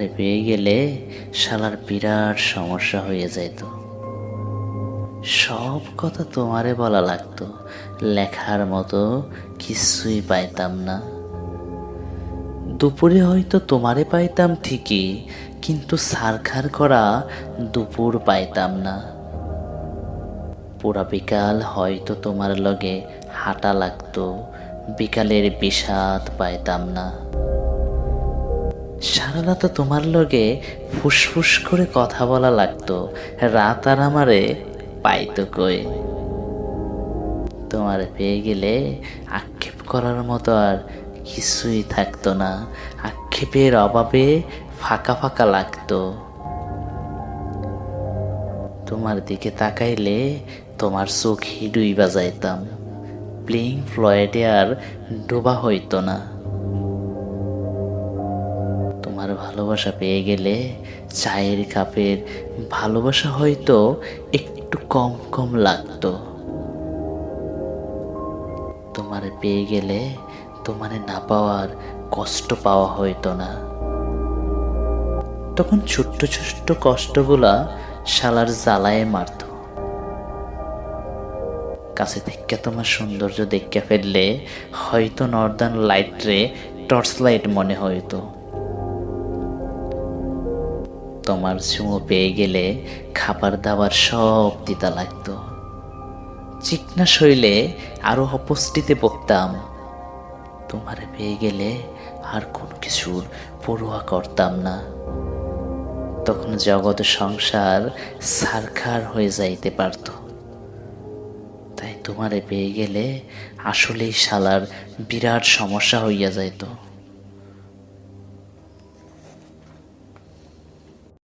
তোমারে পেয়ে গেলে শালার বিরাট সমস্যা হয়ে যাইত। সব কথা তোমারে বলা লাগতো, লেখার মতো কিছুই পাইতাম না। দুপুরে হয়তো তোমারে পাইতাম ঠিকই, কিন্তু সারখার করা দুপুর পাইতাম না। পুরা বিকাল হয়তো তোমার লগে হাঁটা লাগতো, বিকালের বিষাদ পাইতাম না। সারা রাত তোমার লগে ফুসফুস করে কথা বলা লাগতো, রাত আর আমারে পাইতো কই। তোমার পেয়ে গেলে আক্ষেপ করার মতো আর কিছুই থাকতো না, আক্ষেপের অভাবে ফাঁকা ফাঁকা লাগতো। তোমার দিকে তাকাইলে তোমার চোখই ডুইবা যাইতাম, প্লেইং ফ্লয়েডে আর ডোবা হইতো না। তোমার ভালোবাসা পেয়ে গেলে চায়ের কাপের ভালোবাসা হয়তো একটু কম কম লাগতো। তোমারে পেয়ে গেলে তোমারে না পাওয়ার কষ্ট পাওয়া হইতো না। তখন ছোট্ট ছোট্ট কষ্টগুলা শালার জ্বালায় মারত। কাছে থেকে তোমার সৌন্দর্য দেখে ফেললে হয়তো নর্দার্ন লাইট রে টর্চ লাইট মনে হইতো। তোমার চুমো পেয়ে গেলে খাবার দাবার সব দিতা লাগতো। চিকনা শৈলে আরো অপুষ্টিতে বকতাম। তোমারে পেয়ে গেলে আর কোনো কিছুর পরোয়া করতাম না। তখন জগৎ সংসার সারখার হয়ে যাইতে পারত। তাই তোমারে পেয়ে গেলে আসলেই শালার বিরাট সমস্যা হইয়া যাইত।